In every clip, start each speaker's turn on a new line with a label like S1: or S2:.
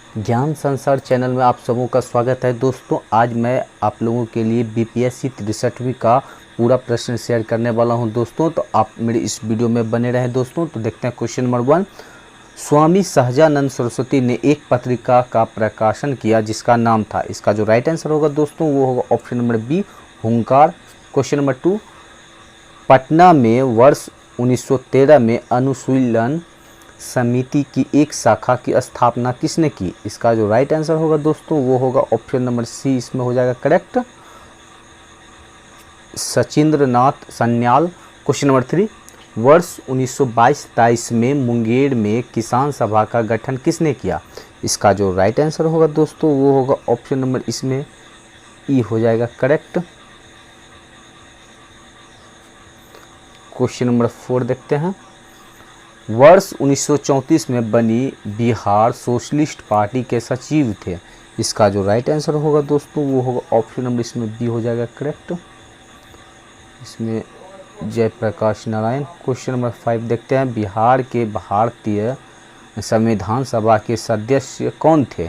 S1: ज्ञान संसार चैनल में आप सबों का स्वागत है। दोस्तों, आज मैं आप लोगों के लिए बीपीएससी 63वीं का पूरा प्रश्न शेयर करने वाला हूं। दोस्तों, तो आप मेरे इस वीडियो में बने रहें। दोस्तों, तो देखते हैं क्वेश्चन नंबर 1। स्वामी सहजानंद सरस्वती ने एक पत्रिका का प्रकाशन किया जिसका नाम था। इसका जो राइट आंसर होगा दोस्तों वो होगा ऑप्शन नंबर बी, हुंकार। क्वेश्चन नंबर 2, पटना में वर्ष 1913 में अनुशीलन समिति की एक शाखा की स्थापना किसने की? इसका जो राइट आंसर होगा दोस्तों वो होगा ऑप्शन नंबर सी, इसमें हो जाएगा correct, Sachindranath Sanyal. Question number 3, वर्ष 1922-23 में मुंगेर में किसान सभा का गठन किसने किया? इसका जो राइट आंसर होगा दोस्तों वो होगा ऑप्शन नंबर इसमें ई हो जाएगा करेक्ट। क्वेश्चन नंबर 4 देखते हैं। वर्ष 1934 में बनी बिहार सोशलिस्ट पार्टी के सचिव थे। इसका जो राइट आंसर होगा दोस्तों वो होगा ऑप्शन नंबर इसमें बी हो जाएगा करेक्ट, इसमें जयप्रकाश नारायण। क्वेश्चन नंबर 5 देखते हैं। बिहार के भारतीय संविधान सभा के सदस्य कौन थे?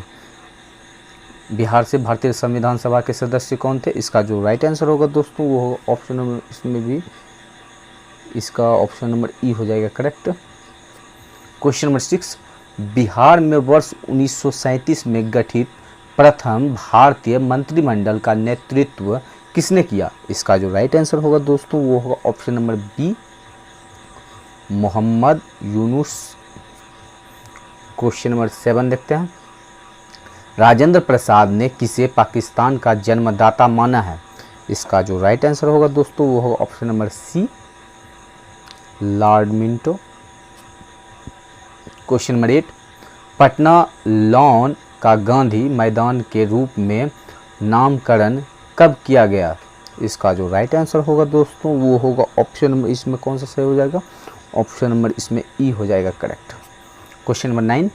S1: बिहार से भारतीय संविधान सभा के सदस्य कौन थे? इसका जो राइट आंसर होगा दोस्तों वो होगा ऑप्शन नंबर इसमें भी, इसका ऑप्शन नंबर ई हो जाएगा करेक्ट। क्वेश्चन नंबर 6, बिहार में वर्ष 1937 में गठित प्रथम भारतीय मंत्रिमंडल का नेतृत्व किसने किया? इसका जो राइट आंसर होगा दोस्तों वो होगा option number B, Mohammad Yunus. Question number 7 देखते हैं। राजेंद्र प्रसाद ने किसे पाकिस्तान का जन्मदाता माना है? इसका जो राइट आंसर होगा दोस्तों वो होगा option number C, Lord Minto. Question number 8, Patna लॉन का गांधी मैदान के रूप में नामकरण कब किया गया? इसका जो राइट आंसर होगा दोस्तों वो होगा ऑप्शन नंबर इसमें कौन सा सही हो जाएगा? ऑप्शन नंबर इसमें ई हो जाएगा correct. Question number 9,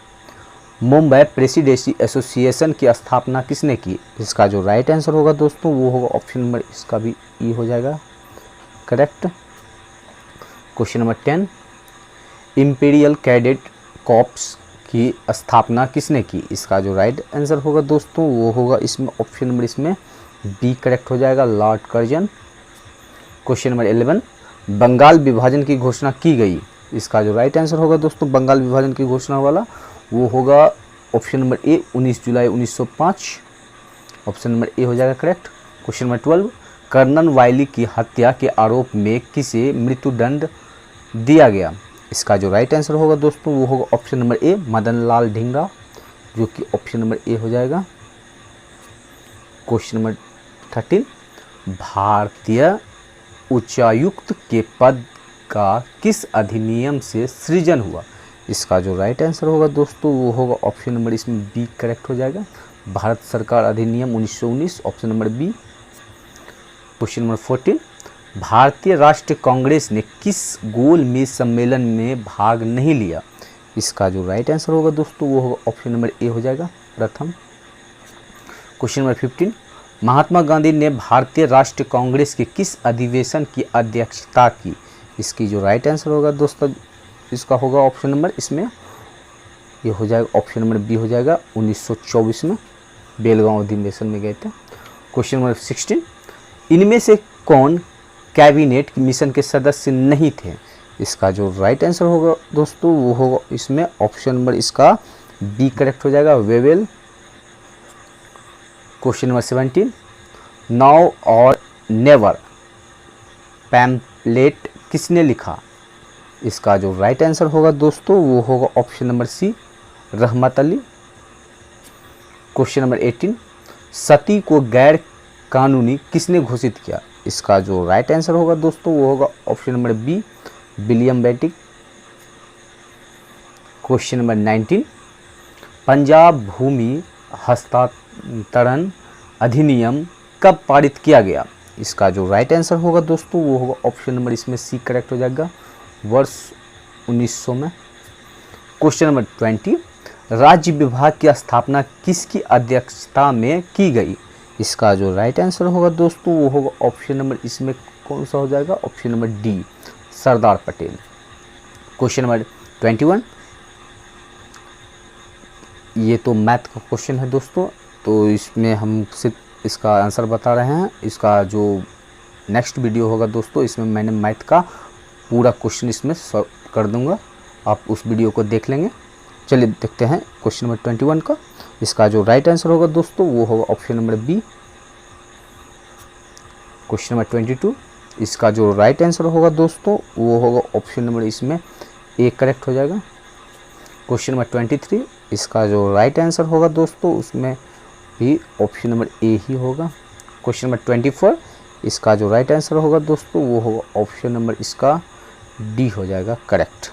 S1: Mumbai presidency association की स्थापना किसने की? इसका जो राइट आंसर होगा दोस्तों वो होगा ऑप्शन नंबर इसका भी ई हो जाएगा correct. Question number 10, imperial cadet corps की स्थापना किसने की? इसका जो राइट आंसर होगा दोस्तों वो होगा इसमें ऑप्शन नंबर इसमें बी करेक्ट हो जाएगा, Lord Curzon. Question number 11, Bengal विभाजन की घोषणा की गई। इसका जो राइट आंसर होगा दोस्तों बंगाल विभाजन की घोषणा वाला वो होगा option number A, 19 July 1905। Option number A हो जाएगा करेक्ट। क्वेश्चन नंबर 12, कर्नल वायली की हत्या के आरोप में किसे मृत्युदंड दिया गया? इसका जो राइट आंसर होगा दोस्तों वो होगा ऑप्शन नंबर ए, मदन लाल ढींगरा, जो कि ऑप्शन नंबर ए हो जाएगा। क्वेश्चन नंबर 13, भारतीय उच्चायुक्त के पद का किस अधिनियम से सृजन हुआ? इसका जो राइट आंसर होगा दोस्तों वो होगा ऑप्शन नंबर इसमें बी करेक्ट हो जाएगा, भारत सरकार अधिनियम 1919, option number B. Question number 14, भारतीय राष्ट्रीय कांग्रेस ने किस गोलमेज सम्मेलन में भाग नहीं लिया? इसका जो राइट आंसर होगा दोस्तों वो होगा ऑप्शन नंबर ए हो जाएगा, प्रथम। क्वेश्चन नंबर 15, महात्मा गांधी ने भारतीय राष्ट्रीय कांग्रेस के किस अधिवेशन की अध्यक्षता की? इसकी जो राइट आंसर होगा दोस्तों इसका होगा ऑप्शन नंबर इसमें ये हो जाएगा ऑप्शन नंबर बी हो जाएगा, 1924 में बेलगांव अधिवेशन में गए थे। क्वेश्चन नंबर 16, इनमें से कौन कैबिनेट मिशन के सदस्य नहीं थे? इसका जो राइट आंसर होगा दोस्तों वो होगा इसमें ऑप्शन नंबर इसका बी करेक्ट हो जाएगा, वेवेल। क्वेश्चन नंबर 17, नाउ और नेवर पैम्पलेट किसने लिखा? इसका जो राइट आंसर होगा दोस्तों वो होगा ऑप्शन नंबर सी, रहमत अली। क्वेश्चन नंबर 18, सती को गैर कानूनी किसने घोषित किया? इसका जो राइट आंसर होगा दोस्तों वो होगा option number B, William Bentinck. Question number 19, Punjab भूमि हस्तांतरण अधिनियम कब पारित किया गया? इसका जो राइट आंसर होगा दोस्तों वो होगा ऑप्शन नंबर इसमें सी करेक्ट हो जाएगा, वर्ष 1900 में। क्वेश्चन नंबर 20, राज्य विभाग की स्थापना किसकी अध्यक्षता में की गई? इसका जो राइट आंसर होगा दोस्तों वो होगा ऑप्शन नंबर इसमें कौन सा हो जाएगा, option number D, Sardar Patel. Question number 21, ये तो मैथ का क्वेश्चन है दोस्तों, तो इसमें हम सिर्फ इसका आंसर बता रहे हैं। इसका जो नेक्स्ट वीडियो होगा दोस्तों, इसमें मैंने मैथ का पूरा क्वेश्चन इसमें सॉल्व कर दूंगा, आप उस वीडियो को देख लेंगे। चलिए देखते हैं क्वेश्चन नंबर 21 का। इसका जो राइट आंसर होगा दोस्तों वो होगा option number B. Question number 22, इसका जो राइट आंसर होगा दोस्तों वो होगा ऑप्शन नंबर इसमें ए करेक्ट हो जाएगा। क्वेश्चन नंबर 23, इसका जो राइट आंसर होगा दोस्तों उसमें भी ऑप्शन नंबर ए ही होगा। क्वेश्चन नंबर 24, इसका जो राइट आंसर होगा दोस्तों वो होगा ऑप्शन नंबर इसका डी हो जाएगा करेक्ट।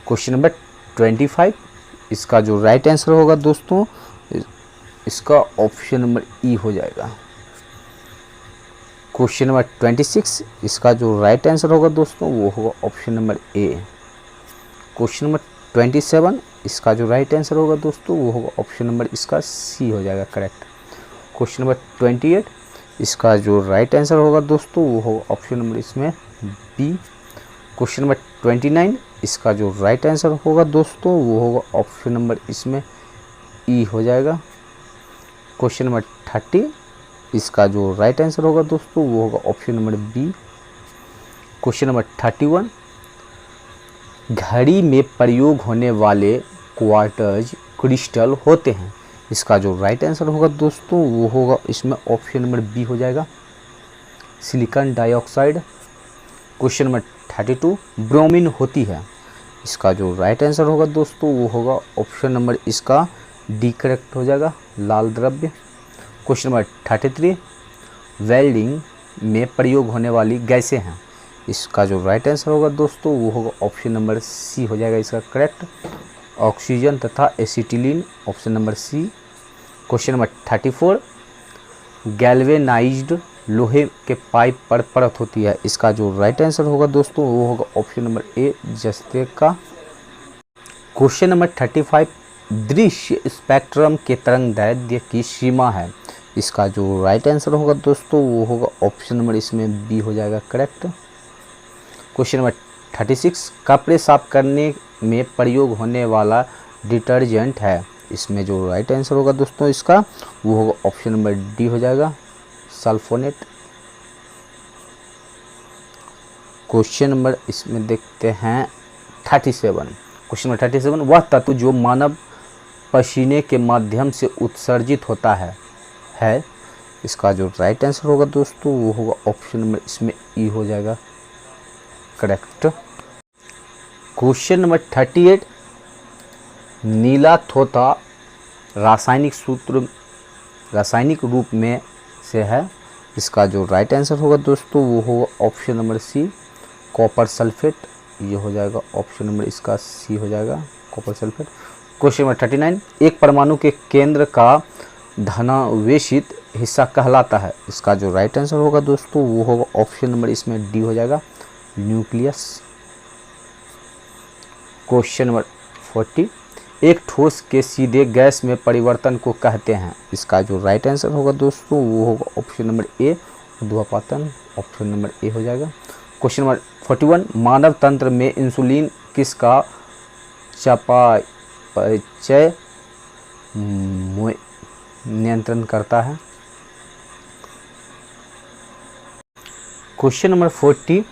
S1: क्वेश्चन नंबर 25, इसका जो राइट आंसर होगा दोस्तों इसका ऑप्शन नंबर ई हो जाएगा। क्वेश्चन नंबर 26, इसका जो राइट आंसर होगा दोस्तों वो होगा ऑप्शन नंबर ए। क्वेश्चन नंबर 27, इसका जो राइट आंसर होगा दोस्तों वो होगा ऑप्शन नंबर इसका सी हो जाएगा करेक्ट। क्वेश्चन नंबर 28, इसका जो राइट आंसर होगा दोस्तों वो होगा ऑप्शन नंबर इसमें बी। क्वेश्चन नंबर 29, इसका जो राइट आंसर होगा दोस्तों वो होगा ऑप्शन नंबर इसमें ई हो जाएगा। क्वेश्चन नंबर 30, इसका जो राइट आंसर होगा दोस्तों वो होगा option number B. Question number 31, घड़ी में प्रयोग होने वाले क्वार्ट्ज क्रिस्टल होते हैं। इसका जो राइट आंसर होगा दोस्तों वो होगा इसमें ऑप्शन नंबर बी हो जाएगा silicon dioxide. Question number 32, bromine होती है। इसका जो राइट आंसर होगा दोस्तों वो होगा ऑप्शन नंबर इसका डी करेक्ट हो जाएगा लाल द्रव्य। क्वेश्चन नंबर 33, वेल्डिंग में प्रयोग होने वाली गैसें हैं। इसका जो राइट आंसर होगा दोस्तों वो होगा ऑप्शन नंबर सी हो जाएगा इसका करेक्ट ऑक्सीजन तथा acetylene option number C. Question number 34, galvanised लोहे के पाइप पर परत होती है। इसका जो राइट आंसर होगा दोस्तों वो होगा ऑप्शन नंबर ए जस्ते का। क्वेश्चन नंबर 35, दृश्य स्पेक्ट्रम के तरंगदैर्घ्य की सीमा है। इसका जो राइट आंसर होगा दोस्तों वो होगा ऑप्शन नंबर इसमें बी हो जाएगा करेक्ट। क्वेश्चन नंबर 36, कपड़े साफ करने में प्रयोग होने वाला डिटर्जेंट है। इसमें जो राइट आंसर होगा दोस्तों इसका वो होगा ऑप्शन नंबर डी हो जाएगा सल्फोनेट। क्वेश्चन नंबर इसमें देखते हैं 37। क्वेश्चन नंबर 37, वह तत्व जो मानव पसीने के माध्यम से उत्सर्जित होता है। इसका जो राइट आंसर होगा दोस्तों वो होगा ऑप्शन नंबर इसमें ई हो जाएगा करेक्ट। क्वेश्चन नंबर 38, नीला थोथा रासायनिक रूप में से है। इसका जो राइट आंसर होगा दोस्तों वो होगा option number C copper sulphate, ये हो जाएगा ऑप्शन नंबर इसका सी हो जाएगा कॉपर सल्फेट। क्वेश्चन नंबर 39, एक परमाणु के केंद्र का धनावेशित हिस्सा कहलाता है। इसका जो राइट आंसर होगा दोस्तों वो होगा ऑप्शन नंबर इसमें डी हो जाएगा न्यूक्लियस। क्वेश्चन नंबर 40, एक ठोस के सीधे गैस में परिवर्तन को कहते हैं। इसका जो राइट आंसर होगा दोस्तों वो होगा ऑप्शन नंबर ए ऊर्ध्वपातन ऑप्शन नंबर ए हो जाएगा। क्वेश्चन नंबर 41, मानव तंत्र में इंसुलिन किसका चयापचय नियंत्रण करता है। क्वेश्चन नंबर 40,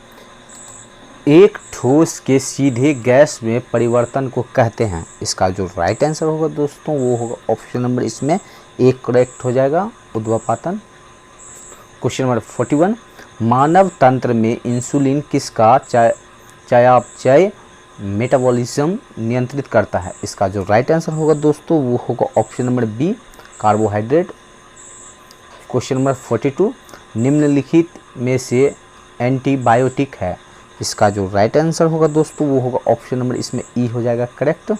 S1: एक ठोस के सीधे गैस में परिवर्तन को कहते हैं। इसका जो राइट आंसर होगा दोस्तों वो होगा ऑप्शन नंबर इसमें एक करेक्ट हो जाएगा ऊर्ध्वपातन। क्वेश्चन नंबर 41, मानव तंत्र में इंसुलिन किसका चयापचय मेटाबॉलिज्म नियंत्रित करता है। इसका जो राइट आंसर होगा दोस्तों वो होगा option number B carbohydrate. Question number 42, निम्नलिखित में से एंटीबायोटिक है। इसका जो राइट आंसर होगा दोस्तों वो होगा ऑप्शन नंबर इसमें ई हो जाएगा करेक्ट।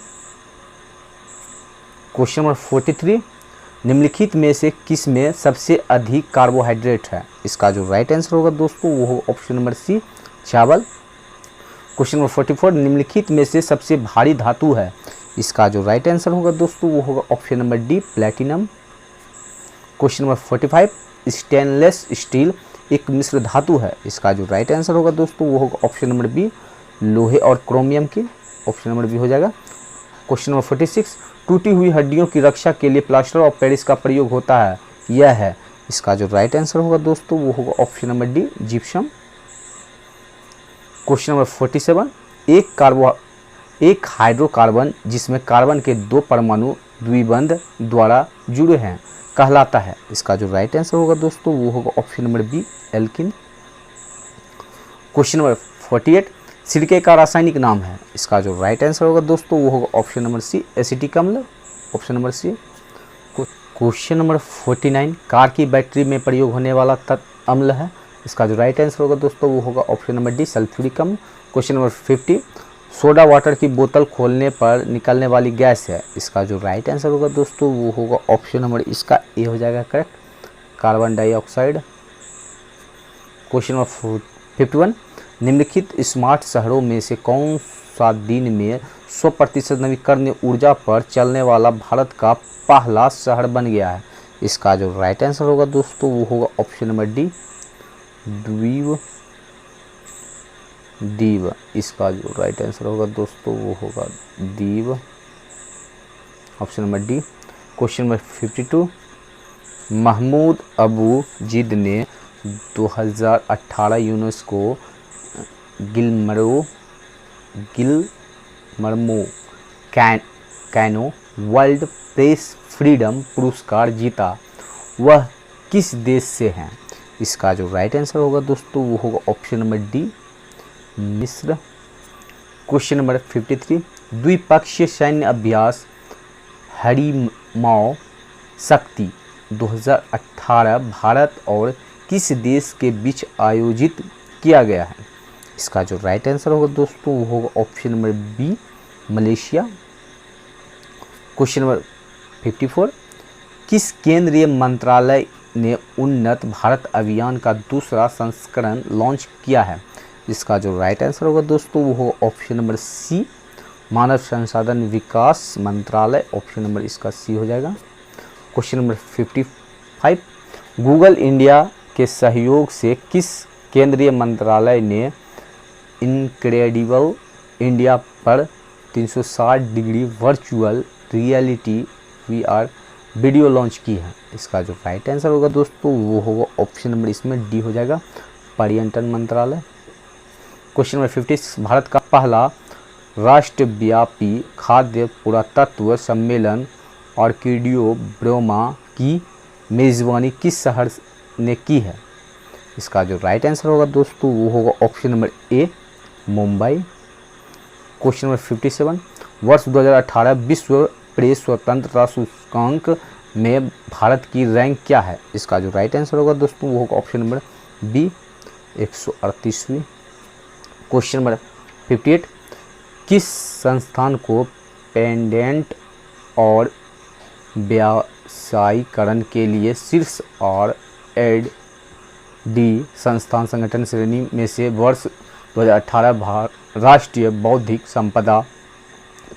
S1: क्वेश्चन नंबर 43, निम्नलिखित में से किस में सबसे अधिक कार्बोहाइड्रेट है। इसका जो राइट आंसर होगा दोस्तों वो होगा ऑप्शन नंबर सी चावल। क्वेश्चन नंबर 44, निम्नलिखित में से सबसे भारी धातु है। इसका जो राइट आंसर होगा दोस्तों वो होगा option number D platinum. Question number 45, stainless steel एक मिश्र धातु है। इसका जो राइट आंसर होगा दोस्तों वो होगा ऑप्शन नंबर बी लोहे और क्रोमियम की ऑप्शन नंबर बी हो जाएगा। क्वेश्चन नंबर 46, टूटी हुई हड्डियों की रक्षा के लिए प्लास्टर ऑफ पेरिस का प्रयोग होता है, यह है। इसका जो राइट आंसर होगा दोस्तों वो होगा option number D, gypsum. Question number 47, एक हाइड्रोकार्बन जिसमें कार्बन के 2 परमाणु द्विबंध द्वारा जुड़े हैं कहलाता है। इसका जो राइट आंसर होगा दोस्तों वो होगा option number B, alkene. Question number 48, सिरके का रासायनिक नाम है। इसका जो राइट आंसर होगा दोस्तों वो होगा ऑप्शन नंबर सी, एसिटिक अम्ल, option number C. Question number 49, car की बैटरी में प्रयोग होने वाला तत्व अम्ल है। इसका जो राइट आंसर होगा दोस्तों वो होगा ऑप्शन नंबर डी, सल्फ्यूरिक अम्ल। क्वेश्चन नंबर 50, सोडा वाटर की बोतल खोलने पर निकलने वाली गैस है। इसका जो राइट आंसर होगा दोस्तों वो होगा ऑप्शन नंबर इसका ए हो जाएगा correct, carbon dioxide. Question number 51, निम्नलिखित स्मार्ट शहरों में से कौन सा दिन में 100% नवीकरणीय ऊर्जा पर चलने वाला भारत का पहला शहर बन गया है। इसका जो राइट आंसर होगा दोस्तों वो होगा ऑप्शन नंबर डी, दीव। इसका जो राइट आंसर होगा दोस्तों वो होगा Diu, option number D. Question number 52, Mahmoud Abou Zeid ने 2018 UNESCO Guillermo Cano World Press Freedom पुरस्कार जीता, वह किस देश से हैं। इसका जो राइट आंसर होगा दोस्तों वो होगा ऑप्शन नंबर डी, मिस्र। क्वेश्चन नंबर 53, द्विपक्षीय सैन्य अभ्यास हरिमाओ शक्ति 2018 भारत और किस देश के बीच आयोजित किया गया है। इसका जो राइट आंसर होगा दोस्तों वो होगा option number B, Malaysia. Question number 54, किस केंद्रीय मंत्रालय ने उन्नत भारत अभियान का दूसरा संस्करण लॉन्च किया है। इसका जो राइट आंसर होगा दोस्तों वो होगा ऑप्शन नंबर सी, मानव संसाधन विकास मंत्रालय, ऑप्शन नंबर इसका सी हो जाएगा। क्वेश्चन नंबर 55, गूगल इंडिया के सहयोग से किस केंद्रीय मंत्रालय ने इनक्रेडिबल इंडिया पर 360 degree virtual reality VR video launch की है। इसका जो राइट आंसर होगा दोस्तों वो होगा ऑप्शन नंबर इसमें डी हो जाएगा, पर्यटन मंत्रालय। क्वेश्चन नंबर 56, भारत का पहला राष्ट्रव्यापी खाद्य पुरातत्व सम्मेलन ऑर्किडियो ब्रोमा की मेज़बानी किस शहर ने की है। इसका जो राइट आंसर होगा दोस्तों वो होगा ऑप्शन नंबर ए, मुंबई। क्वेश्चन नंबर 57, वर्ष 2018 विश्व प्रेस स्वतंत्रता सूचकांक में भारत की रैंक क्या है। इसका जो राइट आंसर होगा दोस्तों वो होगा ऑप्शन नंबर बी, 138वीं। क्वेश्चन नंबर 58, किस संस्थान को पेटेंट और व्यावसायीकरण के लिए शीर्ष और एड डी संस्थान संगठन श्रेणी में से वर्ष 2018 राष्ट्रीय बौद्धिक संपदा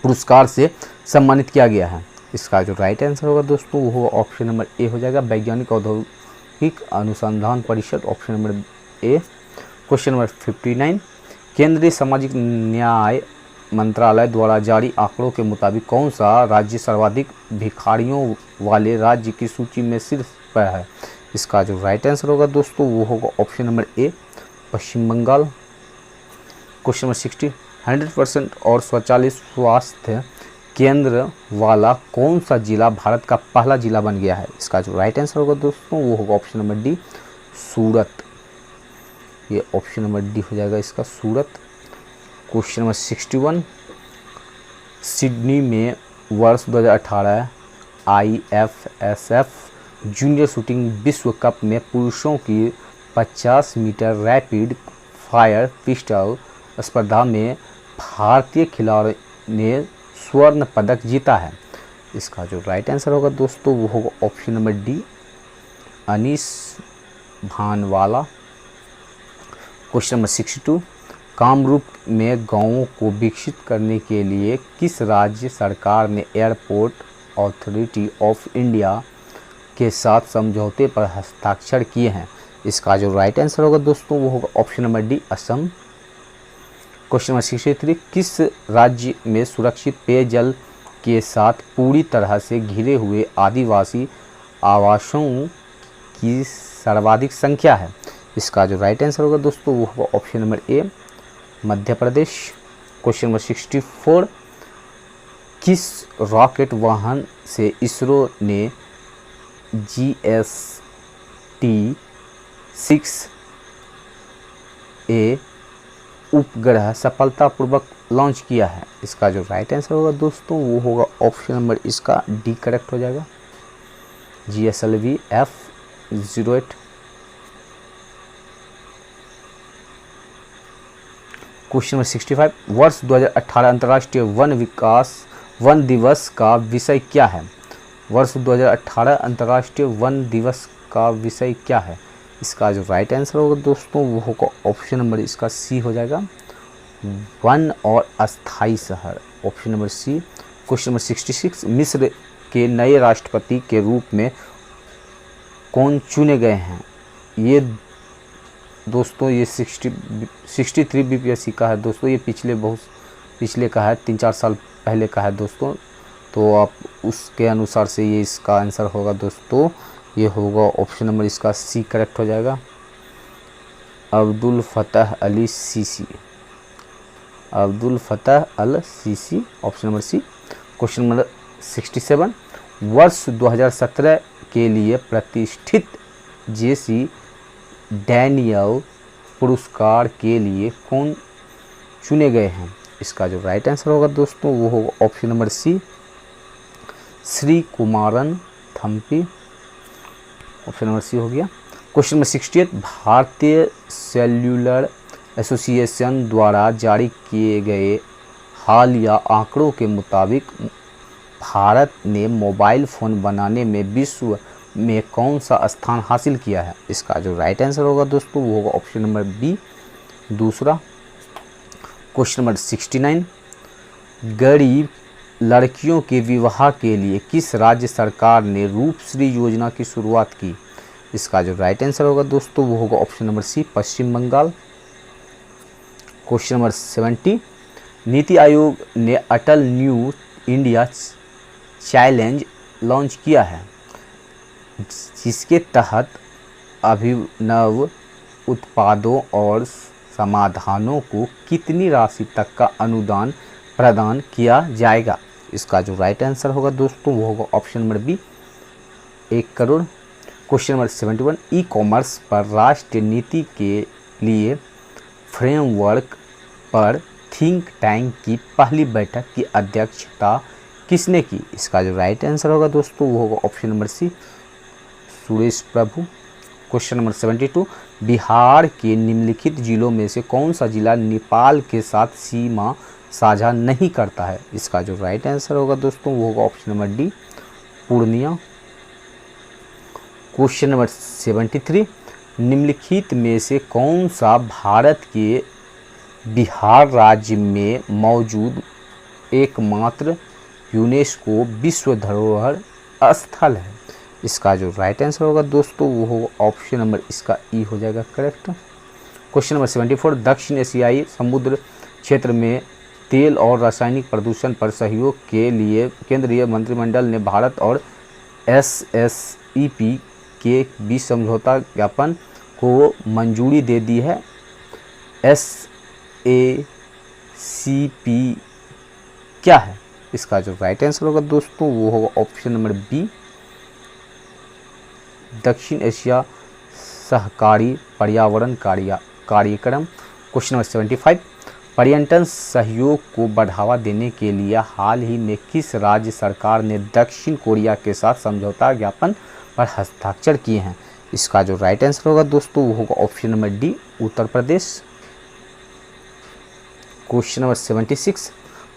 S1: पुरस्कार से सम्मानित किया गया है। इसका जो राइट आंसर होगा दोस्तों वो होगा ऑप्शन नंबर ए हो जाएगा, वैज्ञानिक औद्योगिक अनुसंधान परिषद, ऑप्शन नंबर ए। क्वेश्चन नंबर 59, केंद्रीय सामाजिक न्याय मंत्रालय द्वारा जारी आंकड़ों के मुताबिक कौन सा राज्य सर्वाधिक भिखारियों वाले राज्य की सूची में शीर्ष पर है। इसका जो राइट आंसर होगा दोस्तों वो होगा option number A, Paschim Bengal. Question number 60, 100% और स्वचालित स्वास्थ्य केंद्र वाला कौन सा जिला भारत का पहला जिला बन गया है। इसका जो राइट आंसर होगा दोस्तों वो होगा ऑप्शन नंबर डी, सूरत। ये ऑप्शन नंबर डी हो जाएगा इसका, सूरत। क्वेश्चन नंबर 61, सिडनी में वर्ष 2018 IFSF जूनियर शूटिंग विश्व कप में पुरुषों की 50 मीटर रैपिड फायर पिस्टल स्पर्धा में भारतीय खिलाड़ी ने स्वर्ण पदक जीता है। इसका जो राइट आंसर होगा दोस्तों वो होगा option number D, Anees Bhanwala. Question number 62, Kamrup में गांवों को विकसित करने के लिए किस राज्य सरकार ने एयरपोर्ट अथॉरिटी ऑफ इंडिया के साथ समझौते पर हस्ताक्षर किए हैं। इसका जो राइट आंसर होगा दोस्तों वो होगा option number D, Assam. Question number 63, किस राज्य में सुरक्षित पेयजल के साथ पूरी तरह से घिरे हुए आदिवासी आवासों की सर्वाधिक संख्या है। इसका जो राइट आंसर होगा दोस्तों वो होगा ऑप्शन नंबर ए, मध्य प्रदेश। क्वेश्चन नंबर 64, किस रॉकेट वाहन से इसरो ने GST-6A उपग्रह सफलतापूर्वक लॉन्च किया है? इसका जो राइट आंसर होगा दोस्तों वो होगा ऑप्शन नंबर इसका डी करेक्ट हो जाएगा, GSLV F-08। क्वेश्चन नंबर 65, वर्ष 2018 अंतर्राष्ट्रीय वन दिवस का विषय क्या है? वर्ष 2018 अंतर्राष्ट्रीय वन दिवस का विषय क्या है? इसका जो राइट आंसर होगा दोस्तों वो होगा ऑप्शन नंबर इसका सी हो जाएगा, वन और अस्थाई शहर, option number C. Question number 66, मिस्र के नए राष्ट्रपति के रूप में कौन चुने गए हैं? ये दोस्तों ये 63 BPSC का है दोस्तों, ये पिछले का है, 3-4 साल पहले का है दोस्तों, तो आप उसके अनुसार से ये इसका आंसर होगा दोस्तों, ये होगा ऑप्शन नंबर इसका सी करेक्ट हो जाएगा, अब्दुल फतह Ali Sisi, Abdel Fattah el Sisi, option number C. Question number 67, वर्ष 2017 के लिए प्रतिष्ठित JC डैनियल पुरस्कार के लिए कौन चुने गए हैं? इसका जो राइट आंसर होगा दोस्तों वो होगा option number C, Shri Kumaran Thampi, option number C हो गया। क्वेश्चन नंबर 68, भारतीय सेल्युलर एसोसिएशन द्वारा जारी किए गए हालिया आंकड़ों के मुताबिक भारत ने मोबाइल फ़ोन बनाने में विश्व में कौन सा स्थान हासिल किया है? इसका जो राइट आंसर होगा दोस्तों वो होगा ऑप्शन नंबर बी, दूसरा। क्वेश्चन नंबर 69, गरीब लड़कियों के विवाह के लिए किस राज्य सरकार ने रूपश्री योजना की शुरुआत की? इसका जो राइट आंसर होगा दोस्तों वो होगा ऑप्शन नंबर सी, पश्चिम बंगाल। क्वेश्चन नंबर 70, नीति आयोग ने अटल न्यू इंडिया चैलेंज लॉन्च किया है, जिसके तहत अभिनव उत्पादों और समाधानों को कितनी राशि तक का अनुदान प्रदान किया जाएगा? इसका जो राइट आंसर होगा दोस्तों वो होगा option number B, 1 crore. Question number 71, e commerce पर राष्ट्रीय नीति के लिए फ्रेमवर्क पर थिंक टैंक की पहली बैठक की अध्यक्षता किसने की? इसका जो राइट आंसर होगा दोस्तों वो होगा ऑप्शन नंबर सी, सुरेश प्रभु। क्वेश्चन नंबर 72, बिहार के निम्नलिखित जिलों में से कौन सा जिला नेपाल के साथ सीमा साझा नहीं करता है? इसका जो राइट आंसर होगा दोस्तों वो होगा option number D, Purnia. Question number 73, निम्नलिखित में से कौन सा भारत के बिहार राज्य में मौजूद एकमात्र यूनेस्को विश्व धरोहर स्थल है? इसका जो राइट आंसर होगा दोस्तों वो होगा ऑप्शन नंबर इसका ई हो जाएगा करेक्ट। क्वेश्चन नंबर 74, दक्षिण एशियाई समुद्र क्षेत्र में तेल और रासायनिक प्रदूषण पर सहयोग के लिए केंद्रीय मंत्रिमंडल ने भारत और SSEP के बीच समझौता ज्ञापन को मंजूरी दे दी है। SACP क्या है? इसका जो राइट आंसर होगा दोस्तों वो होगा ऑप्शन नंबर बी, दक्षिण एशिया सहकारी पर्यावरण कार्यक्रम। क्वेश्चन नंबर 75, पर्यटन सहयोग को बढ़ावा देने के लिए हाल ही में किस राज्य सरकार ने दक्षिण कोरिया के साथ समझौता ज्ञापन पर हस्ताक्षर किए हैं? इसका जो राइट आंसर होगा दोस्तों वो होगा option number D, Uttar Pradesh. Question number 76,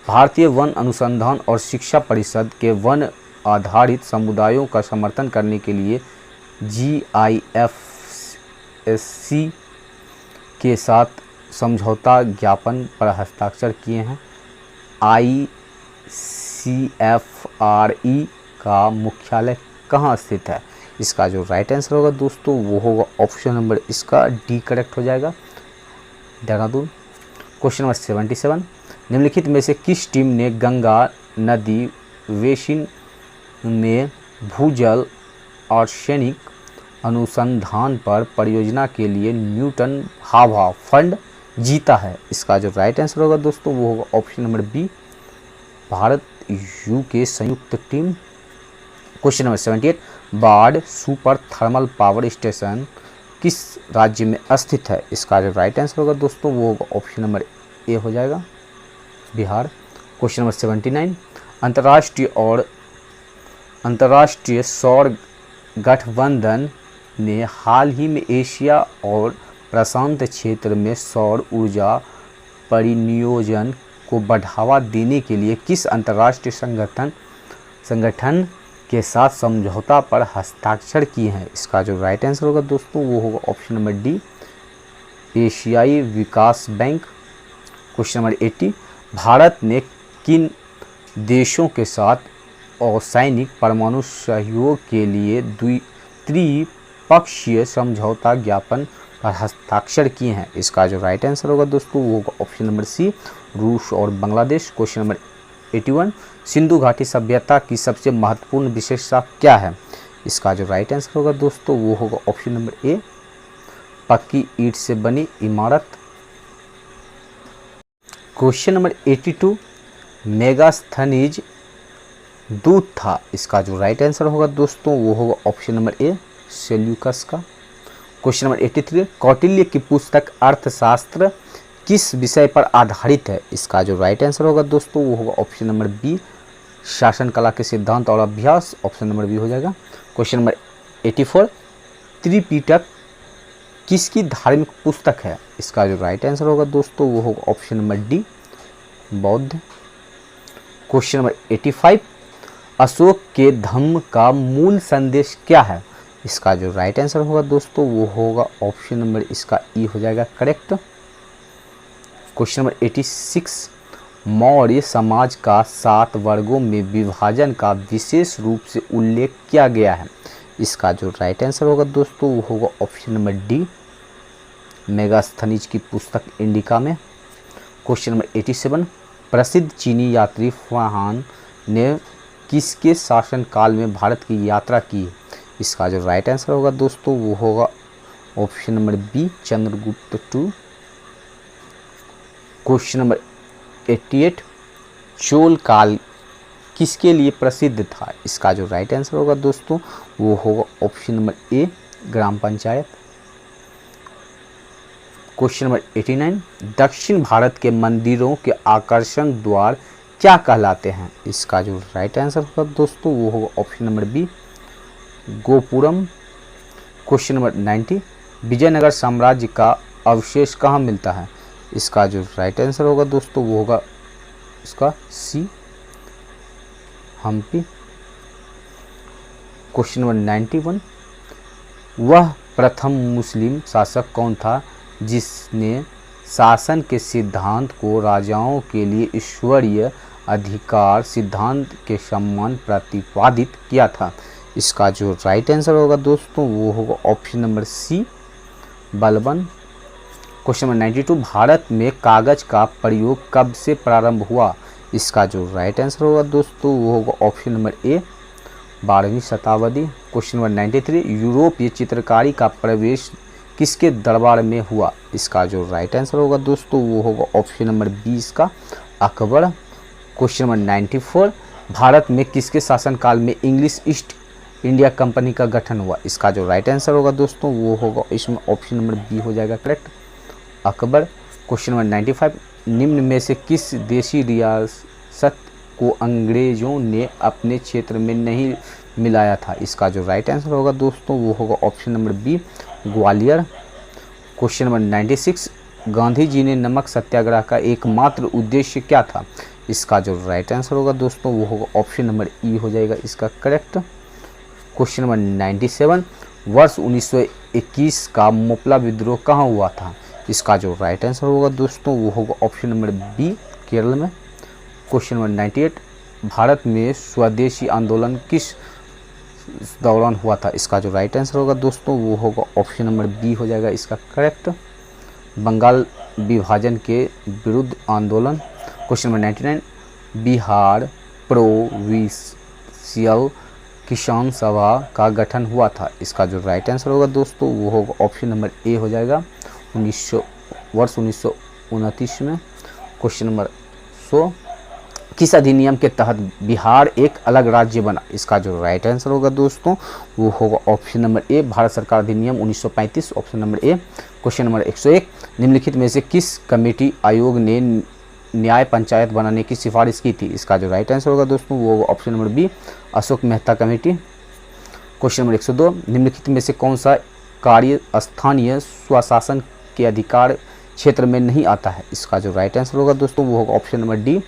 S1: भारतीय वन अनुसंधान और शिक्षा परिषद के वन आधारित समुदायों का समर्थन करने के लिए GIFSC के साथ समझौता ज्ञापन पर हस्ताक्षर किए हैं। ICFRE का मुख्यालय कहाँ स्थित है? इसका जो राइट आंसर होगा दोस्तों वो होगा ऑप्शन नंबर इसका डी करेक्ट हो जाएगा, देहरादून। क्वेश्चन नंबर 77, निम्नलिखित में से किस टीम ने गंगा नदी वेसिन में भूजल आर्सेनिक अनुसंधान पर परियोजना के लिए न्यूटन भाभा फंड जीता है। इसका जो राइट आंसर होगा दोस्तों वो होगा option number B, Bharat UK संयुक्त टीम। क्वेश्चन नंबर 78, बाढ़ सुपर थर्मल पावर स्टेशन किस राज्य में स्थित है? इसका जो राइट आंसर होगा दोस्तों वो होगा ऑप्शन नंबर ए हो जाएगा, बिहार। क्वेश्चन नंबर 79, अंतर्राष्ट्रीय सौर गठबंधन ने हाल ही में एशिया और प्रशांत क्षेत्र में सौर ऊर्जा परिनियोजन को बढ़ावा देने के लिए किस अंतर्राष्ट्रीय संगठन के साथ समझौता पर हस्ताक्षर किए हैं? इसका जो राइट आंसर होगा दोस्तों वो होगा ऑप्शन नंबर डी, एशियाई विकास बैंक। क्वेश्चन नंबर 80, भारत ने किन देशों के साथ असैनिक परमाणु सहयोग के लिए त्रिपक्षीय समझौता ज्ञापन पर हस्ताक्षर किए हैं? इसका जो राइट आंसर होगा दोस्तों वो होगा ऑप्शन नंबर सी, रूस और बांग्लादेश। क्वेश्चन नंबर 81, सिंधु घाटी सभ्यता की सबसे महत्वपूर्ण विशेषता क्या है? इसका जो राइट आंसर होगा दोस्तों वो होगा ऑप्शन नंबर ए, पक्की ईंट से बनी इमारत। क्वेश्चन नंबर 82, मेगास्थनीज दूध था। इसका जो राइट आंसर होगा दोस्तों वो होगा ऑप्शन नंबर ए, सेल्यूकस का। क्वेश्चन नंबर 83, कौटिल्य की पुस्तक अर्थशास्त्र किस विषय पर आधारित है? इसका जो राइट आंसर होगा दोस्तों वो होगा ऑप्शन नंबर बी, शासन कला के सिद्धांत और अभ्यास। ऑप्शन नंबर बी हो जाएगा। क्वेश्चन नंबर 84, त्रिपिटक किसकी धार्मिक पुस्तक है? इसका जो राइट आंसर होगा दोस्तों वो होगा ऑप्शन नंबर डी, बौद्ध। क्वेश्चन नंबर 85, अशोक के धम्म का मूल संदेश क्या है? इसका जो राइट आंसर होगा दोस्तों वो होगा ऑप्शन नंबर इसका ई हो जाएगा, करेक्ट। क्वेश्चन नंबर 86, मौर्य समाज का 7 वर्गों में विभाजन का विशेष रूप से उल्लेख किया गया है? इसका जो राइट आंसर होगा दोस्तों वो होगा ऑप्शन नंबर डी, मेगास्थनीज की पुस्तक इंडिका में। क्वेश्चन नंबर 87, प्रसिद्ध चीनी यात्री फाहान ने किसके शासनकाल में भारत की यात्रा की? इसका जो राइट आंसर होगा दोस्तों वो होगा option number B, Chandragupta two. Question number 88, Chola काल किसके लिए प्रसिद्ध था? इसका जो राइट आंसर होगा दोस्तों वो होगा ऑप्शन नंबर ए, ग्राम पंचायत। क्वेश्चन नंबर 89, दक्षिण भारत के मंदिरों के आकर्षण द्वार क्या कहलाते हैं? इसका जो राइट आंसर होगा दोस्तों वो होगा option number B, gopuram. Question number 90, Vijayanagara साम्राज्य का अवशेष कहाँ मिलता है? इसका जो राइट आंसर होगा दोस्तों वो होगा इसका सी, हम्पी। क्वेश्चन नंबर 91, वह प्रथम मुस्लिम शासक कौन था जिसने शासन के सिद्धांत को राजाओं के लिए ईश्वरीय अधिकार सिद्धांत के समान प्रतिपादित किया था? इसका जो राइट आंसर होगा दोस्तों वो होगा option number C, Balban. Question number 92, Bharat में कागज का प्रयोग कब से प्रारंभ हुआ? इसका जो राइट आंसर होगा दोस्तों वो होगा ऑप्शन नंबर ए, 12वीं शताब्दी। क्वेश्चन नंबर 93, यूरोपीय चित्रकारी का प्रवेश किसके दरबार में हुआ? इसका जो राइट आंसर होगा दोस्तों वो होगा ऑप्शन नंबर 20 का, अकबर। क्वेश्चन नंबर 94, भारत में किसके शासनकाल में इंग्लिश ईस्ट इंडिया कंपनी का गठन हुआ? इसका जो राइट आंसर होगा दोस्तों वो होगा इसमें ऑप्शन नंबर बी हो जाएगा, करेक्ट, अकबर। क्वेश्चन नंबर 95, निम्न में से किस देशी रियासत को अंग्रेजों ने अपने क्षेत्र में नहीं मिलाया था? इसका जो राइट आंसर होगा दोस्तों वो होगा option number B, Gwalior. Question number 96, Gandhi ji ने नमक सत्याग्रह का एकमात्र उद्देश्य क्या था? इसका जो राइट आंसर होगा दोस्तों वो होगा ऑप्शन नंबर ई हो जाएगा इसका, करेक्ट। क्वेश्चन नंबर 97, वर्ष 1921 का मोपला विद्रोह कहाँ हुआ था? इसका जो राइट आंसर होगा दोस्तों वो होगा ऑप्शन नंबर बी, केरल में। क्वेश्चन नंबर 98, भारत में स्वदेशी आंदोलन किस दौरान हुआ था? इसका जो राइट आंसर होगा दोस्तों वो होगा ऑप्शन नंबर बी हो जाएगा इसका, करेक्ट, बंगाल विभाजन के विरुद्ध आंदोलन। क्वेश्चन नंबर 99, बिहार प्रोविंशियल किसान सभा का गठन हुआ था? इसका जो राइट आंसर होगा दोस्तों वो होगा ऑप्शन नंबर ए हो जाएगा 1929 में। क्वेश्चन नंबर 100, किस अधिनियम के तहत बिहार एक अलग राज्य बना? इसका जो राइट आंसर होगा दोस्तों वो होगा ऑप्शन नंबर ए भारत सरकार अधिनियम 1935, ऑप्शन नंबर ए। क्वेश्चन नंबर 101, निम्नलिखित में से किस कमेटी आयोग ने न्याय पंचायत बनाने की सिफारिश की थी? इसका जो राइट आंसर होगा दोस्तों वो होगा option number B Ashok Mehta committee. Question number 102, निम्नलिखित में से कौन सा कार्य स्थानीय स्वशासन के अधिकार क्षेत्र में नहीं आता है? इसका जो राइट आंसर होगा दोस्तों वो होगा ऑप्शन नंबर डी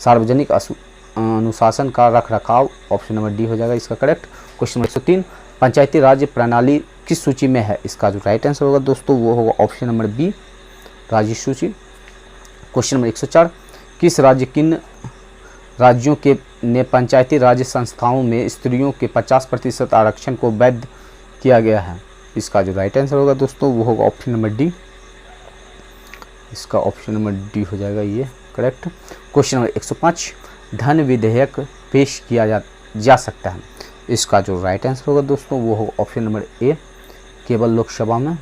S1: सार्वजनिक अनुशासन का रखरखाव, ऑप्शन नंबर डी हो जाएगा इसका करेक्ट। क्वेश्चन नंबर 103, पंचायती राज प्रणाली किस सूची में है? इसका जो राइट आंसर होगा दोस्तों वो होगा ऑप्शन नंबर बी राज्य सूची। क्वेश्चन नंबर 104, किस राज्य किन राज्यों के ने पंचायती राज संस्थाओं में स्त्रियों के 50% आरक्षण को वैध किया गया है? इसका जो राइट आंसर होगा दोस्तों वो होगा ऑप्शन नंबर डी, इसका ऑप्शन नंबर डी हो जाएगा ये करेक्ट। क्वेश्चन नंबर 105, धन विधेयक पेश किया जा सकता है? इसका जो राइट आंसर होगा दोस्तों वो होगा ऑप्शन नंबर ए केवल लोकसभा में।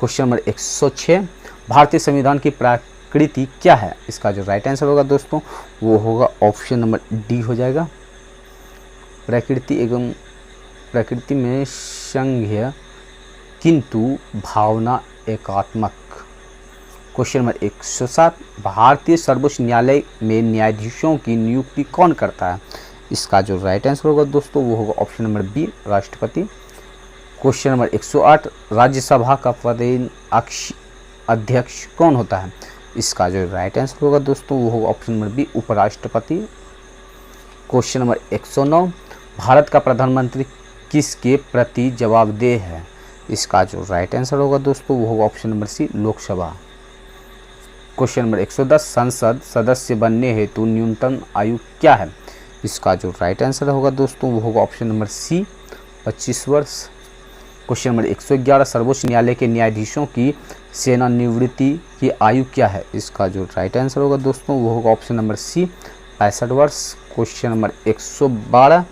S1: क्वेश्चन नंबर 106, भारतीय संविधान की प्रकृति क्या है? इसका जो राइट आंसर होगा दोस्तों वो होगा ऑप्शन नंबर डी हो जाएगा प्रकृति में संघीय किंतु भावना एकात्मक। क्वेश्चन नंबर 107, भारतीय सर्वोच्च न्यायालय में न्यायाधीशों की नियुक्ति कौन करता है? इसका जो राइट आंसर होगा दोस्तों वो होगा ऑप्शन नंबर बी राष्ट्रपति। क्वेश्चन नंबर 108, राज्यसभा का प्रदेश अध्यक्ष कौन होता है? इसका जो राइट आंसर होगा दोस्तों वो होगा ऑप्शन नंबर बी उपराष्ट्रपति। क्वेश्चन नंबर 109, भारत का प्रधानमंत्री किसके प्रति जवाबदेह है? इसका जो राइट आंसर होगा दोस्तों वो होगा option number C Lok Sabha. Question number 110, संसद सदस्य बनने हेतु न्यूनतम आयु क्या है? इसका जो राइट आंसर होगा दोस्तों वो होगा ऑप्शन नंबर सी 25 वर्ष। क्वेश्चन नंबर 111, सर्वोच्च न्यायालय के न्यायाधीशों की सेवानिवृत्ति की आयु क्या है? इसका जो राइट आंसर होगा दोस्तों वो होगा ऑप्शन नंबर सी 65 वर्ष। क्वेश्चन नंबर 112,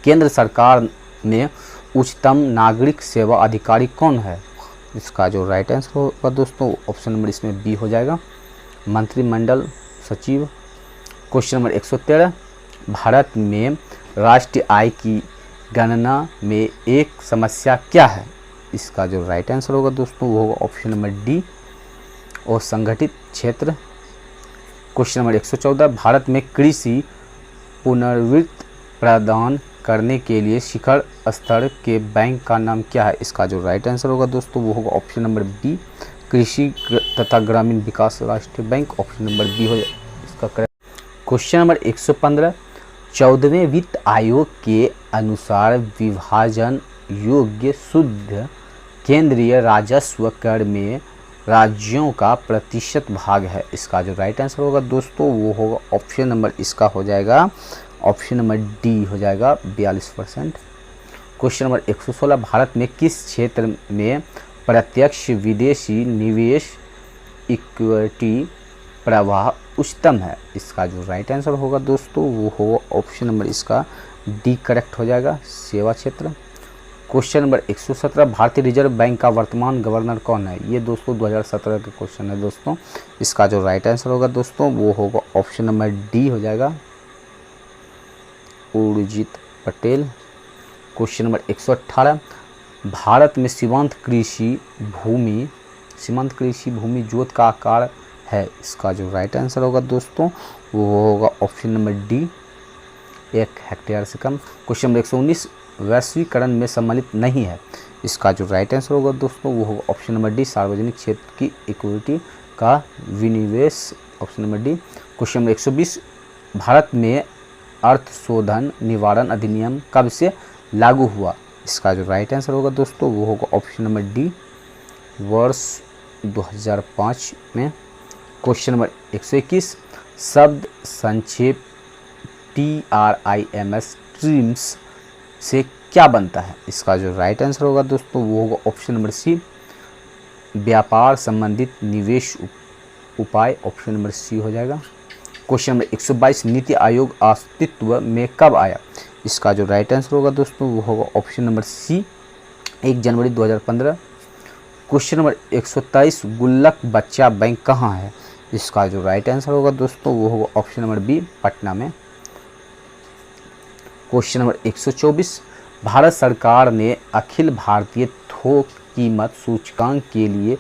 S1: केंद्र सरकार में उच्चतम नागरिक सेवा अधिकारी कौन है? इसका जो राइट आंसर होगा दोस्तों ऑप्शन नंबर इसमें बी हो जाएगा मंत्रिमंडल सचिव। क्वेश्चन नंबर 113, भारत में राष्ट्रीय आय की गणना में एक समस्या क्या है? इसका जो राइट आंसर होगा दोस्तों वो होगा ऑप्शन नंबर डी और संगठित क्षेत्र। क्वेश्चन नंबर 114, भारत में कृषि पुनर्वित्त प्रदान करने के लिए शिखर स्तर के बैंक का नाम क्या है? इसका जो राइट आंसर होगा दोस्तों वो होगा ऑप्शन नंबर बी कृषि तथा ग्रामीण विकास राष्ट्रीय बैंक, ऑप्शन नंबर बी हो इसका करेक्ट। क्वेश्चन नंबर 115, 14वें वित्त आयोग के अनुसार विभाजन योग्य शुद्ध केंद्रीय राजस्व कर में राज्यों का प्रतिशत भाग है? इसका जो राइट आंसर होगा दोस्तों वो होगा ऑप्शन नंबर इसका हो जाएगा ऑप्शन नंबर डी हो जाएगा 42%। क्वेश्चन नंबर 116, भारत में किस क्षेत्र में प्रत्यक्ष विदेशी निवेश इक्विटी प्रवाह उच्चतम है? इसका जो राइट आंसर होगा दोस्तों वो होगा ऑप्शन नंबर इसका डी करेक्ट हो जाएगा सेवा क्षेत्र। क्वेश्चन नंबर 117, भारतीय रिजर्व बैंक का वर्तमान गवर्नर कौन है? ये दोस्तों 2017 का क्वेश्चन है दोस्तों। इसका जो राइट आंसर होगा दोस्तों वो होगा ऑप्शन नंबर डी हो जाएगा उर्जित पटेल। क्वेश्चन नंबर 118, भारत में सीमांत कृषि भूमि जोत का आकार है? इसका जो राइट आंसर होगा दोस्तों वो होगा ऑप्शन नंबर डी 1 हेक्टेयर से कम। क्वेश्चन नंबर 119, वैश्वीकरण में सम्मिलित नहीं है? इसका जो राइट आंसर होगा दोस्तों वो होगा ऑप्शन नंबर डी सार्वजनिक क्षेत्र की इक्विटी का विनिवेश, option number D. Question number 120, Bharat में अर्थ शोधन निवारण अधिनियम कब से लागू हुआ? इसका जो राइट आंसर होगा दोस्तों वो होगा ऑप्शन नंबर डी वर्ष 2005 में। क्वेश्चन नंबर 121, शब्द संक्षेप TRIMS ट्रिम्स से क्या बनता है? इसका जो राइट आंसर होगा दोस्तों वो होगा ऑप्शन नंबर सी व्यापार संबंधित निवेश उपाय, ऑप्शन नंबर सी हो जाएगा। क्वेश्चन नंबर 122, नीति आयोग अस्तित्व में कब आया? इसका जो राइट आंसर होगा दोस्तों वो होगा ऑप्शन नंबर सी, 1 जनवरी 2015। क्वेश्चन नंबर 123, गुल्लक बच्चा बैंक कहाँ है? इसका जो राइट आंसर होगा दोस्तों वो होगा ऑप्शन नंबर बी, पटना में। क्वेश्चन नंबर 124, भारत सरकार ने अखिल भारतीय थोक कीमत सूचकांक के लिए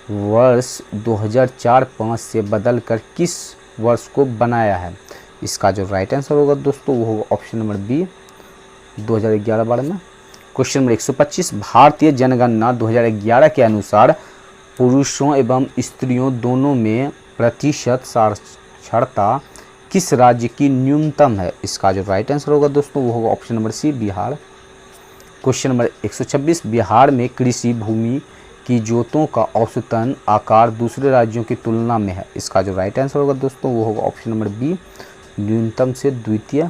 S1: वर्ष 2004-5 से बदलकर किस वर्ष को बनाया है? इसका जो राइट आंसर होगा दोस्तों वो होगा ऑप्शन नंबर बी, 2011-12 में। क्वेश्चन नंबर 125, भारतीय जनगणना 2011 के अनुसार पुरुषों एवं स्त्रियों दोनों में प्रतिशत साक्षरता किस राज्य की न्यूनतम है? इसका जो राइट आंसर होगा दोस्तों वो होगा option number C, Bihar. Question number 126, Bihar में कृषि भूमि की जोतों का औसतन आकार दूसरे राज्यों की तुलना में है। इसका जो राइट आंसर होगा दोस्तों वो होगा ऑप्शन नंबर बी, न्यूनतम से द्वितीय।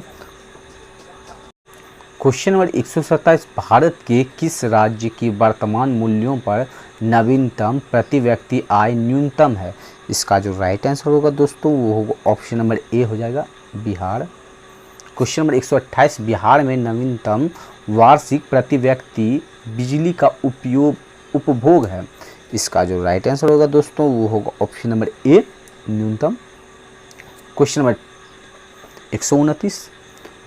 S1: क्वेश्चन नंबर 127, भारत के किस राज्य की वर्तमान मूल्यों पर नवीनतम प्रति व्यक्ति आय न्यूनतम है? इसका जो राइट आंसर होगा दोस्तों वो होगा ऑप्शन नंबर ए हो जाएगा, बिहार। क्वेश्चन नंबर 128, बिहार में नवीनतम वार्षिक प्रति व्यक्ति बिजली का उपभोग है। इसका जो राइट आंसर होगा दोस्तों वो होगा ऑप्शन नंबर ए, न्यूनतम। क्वेश्चन नंबर 129,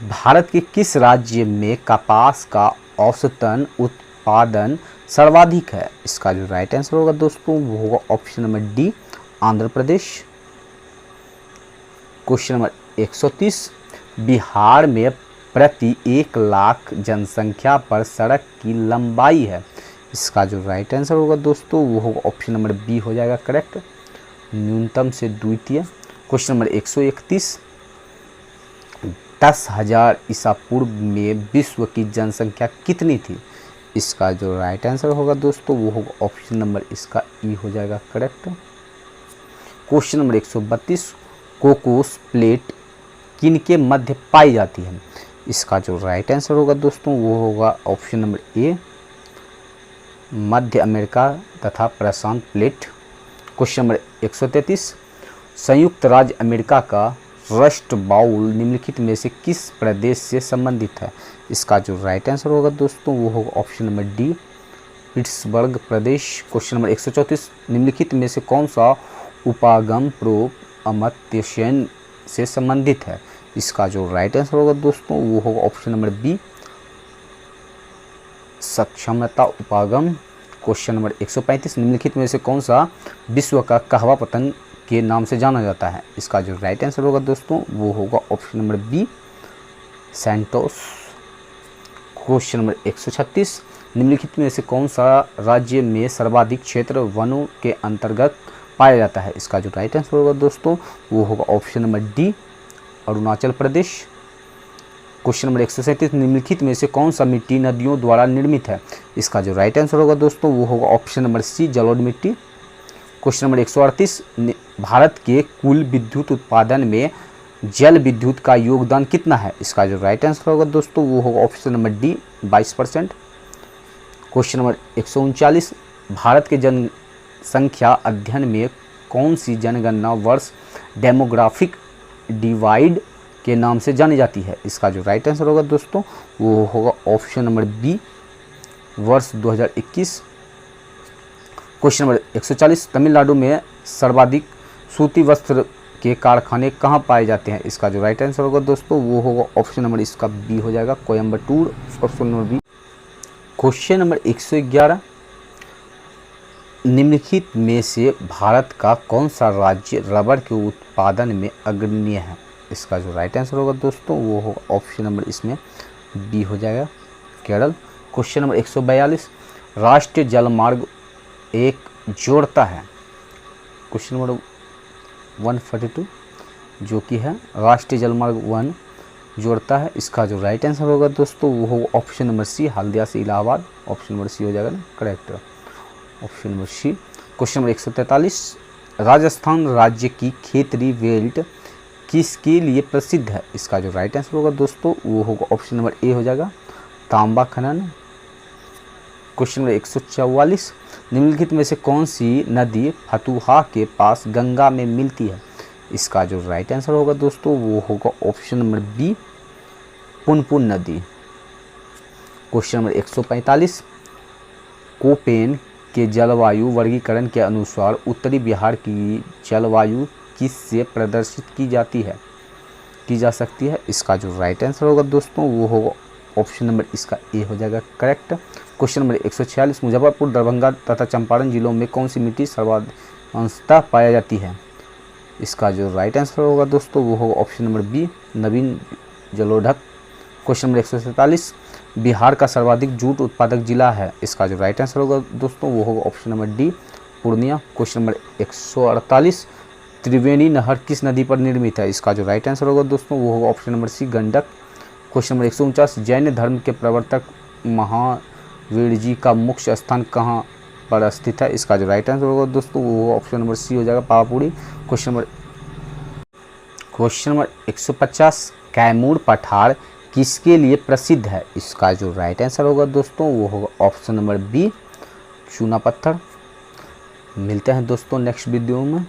S1: भारत के किस राज्य में कपास का औसतन उत्पादन सर्वाधिक है? इसका जो राइट आंसर होगा दोस्तों वो होगा option number D, Andhra Pradesh. Question number 130, Bihar में प्रति 1 लाख जनसंख्या पर सड़क की लंबाई है। इसका जो राइट आंसर होगा दोस्तों वो होगा ऑप्शन नंबर बी हो जाएगा करेक्ट, न्यूनतम से द्वितीय। क्वेश्चन नंबर 131, 10,000 ईसा पूर्व में विश्व की जनसंख्या कितनी थी? इसका जो राइट आंसर होगा दोस्तों वो होगा ऑप्शन नंबर इसका ई हो जाएगा correct. Question number 132, Cocos plate किनके मध्य पाई जाती है? इसका जो राइट आंसर होगा दोस्तों वो होगा ऑप्शन नंबर ए, मध्य अमेरिका तथा प्रशांत प्लेट। क्वेश्चन नंबर 133, संयुक्त राज्य अमेरिका का रस्ट बाउल निम्नलिखित में से किस प्रदेश से संबंधित है? इसका जो राइट आंसर होगा दोस्तों वो होगा ऑप्शन नंबर डी, पिट्सबर्ग प्रदेश। क्वेश्चन नंबर 134, निम्नलिखित में से कौन सा उपागम प्रोप अमर्त्य सेन से संबंधित है? इसका जो राइट आंसर होगा दोस्तों वो होगा ऑप्शन नंबर बी, सक्षमता उपागम। क्वेश्चन नंबर 135, निम्नलिखित में से कौन सा विश्व का कहवा पतंग के नाम से जाना जाता है? इसका जो राइट आंसर होगा दोस्तों वो होगा option number B, Santos. Question number 136, निम्नलिखित में से कौन सा राज्य में सर्वाधिक क्षेत्र वनों के अंतर्गत पाया जाता है? इसका जो राइट आंसर होगा दोस्तों वो होगा option number D, Arunachal Pradesh. Question number 137, निम्नलिखित में से कौन सा मिट्टी नदियों द्वारा निर्मित है? इसका जो राइट आंसर होगा दोस्तों वो होगा ऑप्शन नंबर सी, जलोढ़ मिट्टी। क्वेश्चन नंबर 138, भारत के कुल विद्युत उत्पादन में जल विद्युत का योगदान कितना है? इसका जो राइट आंसर होगा दोस्तों वो होगा option number D, 22%। Question number 139, Bharat के जनसंख्या अध्ययन में कौन सी जनगणना वर्ष डेमोग्राफिक डिवाइड के नाम से जानी जाती है? इसका जो राइट आंसर होगा दोस्तों वो होगा ऑप्शन नंबर बी, वर्ष 2021। क्वेश्चन नंबर 140, तमिलनाडु में सर्वाधिक सूती वस्त्र के कारखाने कहाँ पाए जाते हैं? इसका जो राइट आंसर होगा दोस्तों वो होगा ऑप्शन नंबर इसका बी हो जाएगा, Coimbatore, option number B. Question number 111, निम्नलिखित में से भारत का कौन सा राज्य रबर के उत्पादन में अग्रणी है? इसका जो राइट आंसर होगा दोस्तों वो होगा ऑप्शन नंबर इसमें बी हो जाएगा, केरल। क्वेश्चन नंबर 142, राष्ट्रीय जलमार्ग एक जोड़ता है। क्वेश्चन नंबर 142 जो कि है राष्ट्रीय जलमार्ग 1 जोड़ता है। इसका जो राइट आंसर होगा दोस्तों वो होगा ऑप्शन नंबर सी, हल्दिया से इलाहाबाद, ऑप्शन नंबर सी हो जाएगा ना correct, option number C. Question number 143, Rajasthan राज्य की खेतरी बेल्ट किसके लिए प्रसिद्ध है? इसका जो राइट आंसर होगा दोस्तों वो होगा ऑप्शन नंबर ए हो जाएगा, तांबा खनन। क्वेश्चन नंबर 144, निम्नलिखित में से कौन सी नदी फतुहा के पास गंगा में मिलती है? इसका जो राइट आंसर होगा दोस्तों वो होगा ऑप्शन नंबर बी, पुनपुन नदी। क्वेश्चन नंबर 145, कोपेन के जलवायु वर्गीकरण के अनुसार उत्तरी बिहार की जलवायु किससे प्रदर्शित की जा सकती है। इसका जो राइट आंसर होगा दोस्तों वो होगा ऑप्शन नंबर इसका ए हो जाएगा correct. Question number 146, Muzaffarpur, Darbhanga तथा चंपारण जिलों में कौन सी मिट्टी सर्वाधिकता पाया जाती है। इसका जो राइट आंसर होगा दोस्तों वो होगा ऑप्शन नंबर बी, नवीन जलोढ़क। क्वेश्चन नंबर 147, बिहार का सर्वाधिक जूट उत्पादक जिला है। इसका जो राइट आंसर होगा दोस्तों वो होगा option number D, Purnia. Question number 148, त्रिवेणी नहर किस नदी पर निर्मित है। इसका जो राइट आंसर होगा दोस्तों वो होगा option number C, Gandak. Question number 149, Jain धर्म के प्रवर्तक महावीर जी का मुख्य स्थान कहाँ पर स्थित है। इसका जो राइट आंसर होगा दोस्तों वो होगा ऑप्शन नंबर सी हो जाएगा, पावापुरी। क्वेश्चन नंबर 150, कैमूर पठार किसके लिए प्रसिद्ध है। इसका जो राइट आंसर होगा दोस्तों वो होगा ऑप्शन नंबर बी, चूना पत्थर। मिलते हैं दोस्तों नेक्स्ट वीडियो में।